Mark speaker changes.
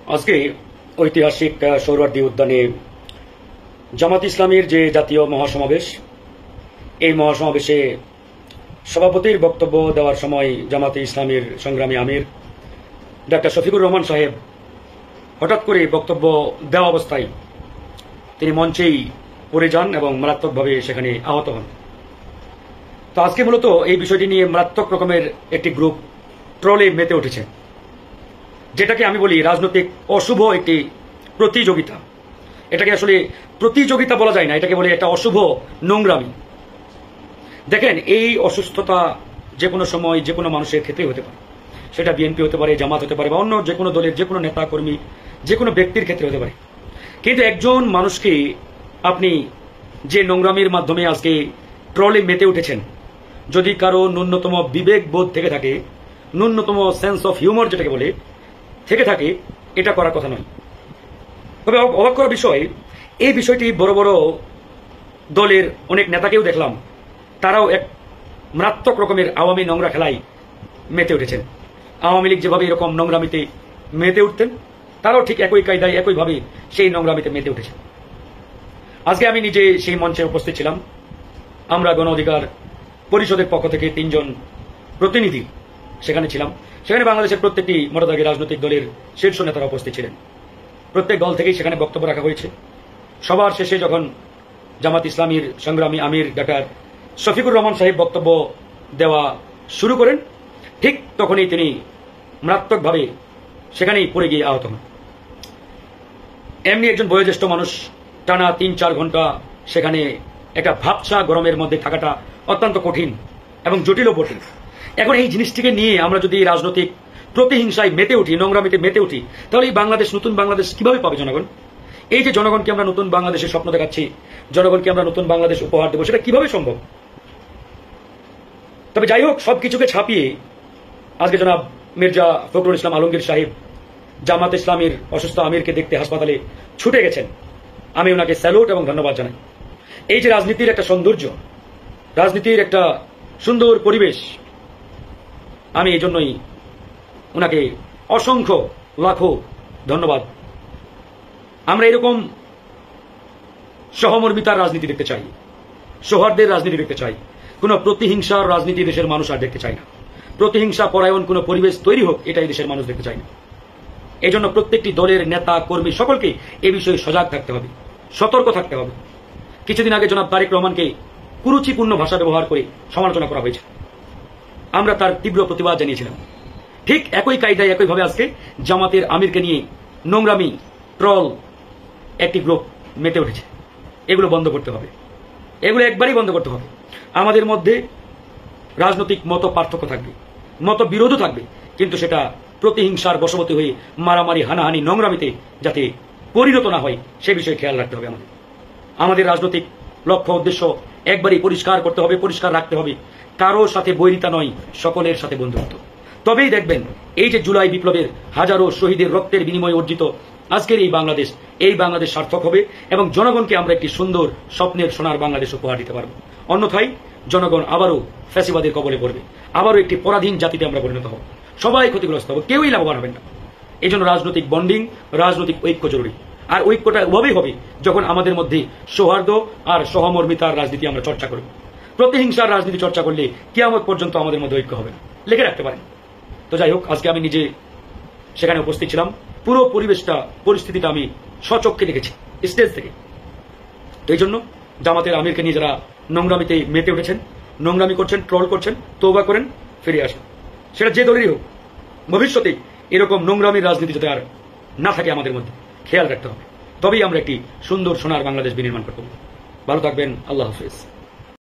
Speaker 1: আজকে ঐতিহাসিক সোহরাওয়ার্দী উদ্যানে জামাত ইসলামীর যে জাতীয় মহাসমাবেশ, এই মহাসমাবেশে সভাপতির বক্তব্য দেওয়ার সময় জামাতে ইসলামীর সংগ্রামী আমির ডাক্তার শফিকুর রহমান সাহেব হঠাৎ করে বক্তব্য দেওয়া অবস্থায় তিনি মঞ্চেই পড়ে যান এবং মারাত্মকভাবে সেখানে আহত হন। তো আজকে মূলত এই বিষয়টি নিয়ে মারাত্মক রকমের একটি গ্রুপ ট্রলে মেতে উঠেছে, যেটাকে আমি বলি রাজনৈতিক অশুভ একটি প্রতিযোগিতা। এটাকে আসলে প্রতিযোগিতা বলা যায় না, এটাকে বলে একটা অশুভ নোংরামি। দেখেন, এই অসুস্থতা যে কোনো সময় যে কোনো মানুষের ক্ষেত্রেই হতে পারে, সেটা বিএনপি হতে পারে, জামাত হতে পারে, বা অন্য যে কোনো দলের যে কোনো নেতা কর্মী যে কোনো ব্যক্তির ক্ষেত্রে হতে পারে। কিন্তু একজন মানুষকে আপনি যে নোংরামির মাধ্যমে আজকে ট্রলে মেতে উঠেছেন, যদি কারো ন্যূনতম বিবেক বোধ থেকে থাকে, ন্যূনতম সেন্স অফ হিউমার যেটাকে বলে থেকে থাকে, এটা করার কথা নয়। তবে অবাক করার বিষয়, এই বিষয়টি বড় বড় দলের অনেক নেতাকেও দেখলাম, তারাও এক মারাত্মক রকমের আওয়ামী নোংরা খেলায় মেতে উঠেছেন। আওয়ামী লীগ যেভাবে এরকম নোংরামিতে মেতে উঠতেন, তারাও ঠিক একই কায়দায় একইভাবে সেই নোংরামিতে মেতে উঠেছেন। আজকে আমি নিজে সেই মঞ্চে উপস্থিত ছিলাম। আমরা গণ অধিকার পরিষদের পক্ষ থেকে 3 জন প্রতিনিধি সেখানে ছিলাম। সেখানে বাংলাদেশের প্রত্যেকটি মোটাদাগি রাজনৈতিক দলের শীর্ষ নেতারা উপস্থিত ছিলেন। প্রত্যেক দল থেকেই সেখানে বক্তব্য রাখা হয়েছে। সবার শেষে যখন জামাত ইসলামীর সংগ্রামী আমির ডাক্তার শফিকুর রহমান সাহেব বক্তব্য দেওয়া শুরু করেন, ঠিক তখনই তিনি মারাত্মকভাবে সেখানেই পড়ে গিয়ে আহত হন। এমনি একজন বয়োজ্যেষ্ঠ মানুষ টানা 3-4 ঘন্টা সেখানে একটা ভাবসা গরমের মধ্যে থাকাটা অত্যন্ত কঠিন এবং জটিলও বটে। এখন এই জিনিসটিকে নিয়ে আমরা যদি রাজনৈতিক প্রতিহিংসায় মেতে উঠি, নোংরামিতে মেতে উঠি, তাহলে এই বাংলাদেশ, নতুন বাংলাদেশ কিভাবে পাবে জনগণ? এই যে জনগণকে আমরা নতুন বাংলাদেশের স্বপ্ন দেখাচ্ছি, জনগণকে আমরা নতুন বাংলাদেশ উপহার দেবো, সেটা কিভাবে সম্ভব? তবে যাই হোক, সবকিছুকে ছাপিয়ে আজকে জনাব মির্জা ফখরুল ইসলাম আলমগীর সাহেব জামাত ইসলামীর অসুস্থ আমিরকে দেখতে হাসপাতালে ছুটে গেছেন। আমি ওনাকে স্যালুট এবং ধন্যবাদ জানাই। এই যে রাজনীতির একটা সৌন্দর্য, রাজনীতির একটা সুন্দর পরিবেশ, আমি এই জন্যই ওনাকে অসংখ্য লাখো ধন্যবাদ। আমরা এরকম সহমর্মিতার রাজনীতি দেখতে চাই, সৌহার্দ্যের রাজনীতি দেখতে চাই। কোনো প্রতিহিংসার রাজনীতি দেশের মানুষ আর দেখতে চায় না। প্রতিহিংসা পরায়ণ কোনো পরিবেশ তৈরি হোক, এটাই দেশের মানুষ দেখতে চায় না। এই জন্য প্রত্যেকটি দলের নেতা কর্মী সকলকে এ বিষয়ে সজাগ থাকতে হবে, সতর্ক থাকতে হবে। কিছুদিন আগে জনাব তারেক রহমানকে কুরুচিপূর্ণ ভাষা ব্যবহার করে সমালোচনা করা হয়েছে, আমরা তার তীব্র প্রতিবাদ জানিয়েছিলাম। ঠিক একই কায়দায় একইভাবে আজকে জামাতের আমিরকে নিয়ে নোংরামি ট্রল একটি গ্রুপ মেতে উঠেছে। এগুলো বন্ধ করতে হবে, এগুলো একবারই বন্ধ করতে হবে। আমাদের মধ্যে রাজনৈতিক মত পার্থক্য থাকবে, মত বিরোধও থাকবে, কিন্তু সেটা প্রতিহিংসার বশবর্তী হয়ে মারামারি, হানাহানি, নোংরামিতে যাতে পরিণত না হয়, সে বিষয়ে খেয়াল রাখতে হবে। আমাদের রাজনৈতিক লক্ষ্য উদ্দেশ্য একবারই পরিষ্কার করতে হবে, পরিষ্কার রাখতে হবে। কারোর সাথে বৈরিতা নয়, সকলের সাথে বন্ধুত্ব। তবেই দেখবেন এই যে জুলাই বিপ্লবের হাজারো শহীদের রক্তের বিনিময়ে অর্জিত আজকের এই বাংলাদেশ সার্থক হবে এবং জনগণকে আমরা একটি সুন্দর স্বপ্নের সোনার বাংলাদেশ উপহার দিতে পারব। অন্যথায় জনগণ আবারও ফ্যাসিবাদের কবলে পড়বে, আবারও একটি পরাধীন জাতিতে আমরা পরিণত হব। সবাই ক্ষতিগ্রস্ত হবে, কেউই লাভবান হবেন না। এই জন্য রাজনৈতিক বন্ডিং, রাজনৈতিক ঐক্য জরুরি। আর ঐক্যটা ওভাবেই হবে যখন আমাদের মধ্যে সৌহার্দ্য আর সহমর্মিতার রাজনীতি আমরা চর্চা করব। প্রতিহিংসার রাজনীতি চর্চা করলে কিয়ামত পর্যন্ত আমাদের মধ্যে ঐক্য হবে না, লিখে রাখতে পারেন। তো যাই হোক, আজকে আমি নিজে সেখানে উপস্থিত ছিলাম। পুরো পরিস্থিতিটা আমি স্বচক্ষে দেখেছি স্টেজ থেকে। তো এই জন্য জামাতের আমিরকে নিয়ে যারা নোংরামিতে মেতে উঠেছেন, নোংরামি করছেন, ট্রল করছেন, তওবা করেন, ফিরে আসেন। সেটা যে দলেরই হোক, ভবিষ্যতে এরকম নোংরামির রাজনীতি যাতে আর না থাকে আমাদের মধ্যে, খেয়াল রাখতে হবে। তবেই আমরা একটি সুন্দর সোনার বাংলাদেশ বিনির্মাণ করতে পারব। ভালো থাকবেন, আল্লাহ হাফেজ।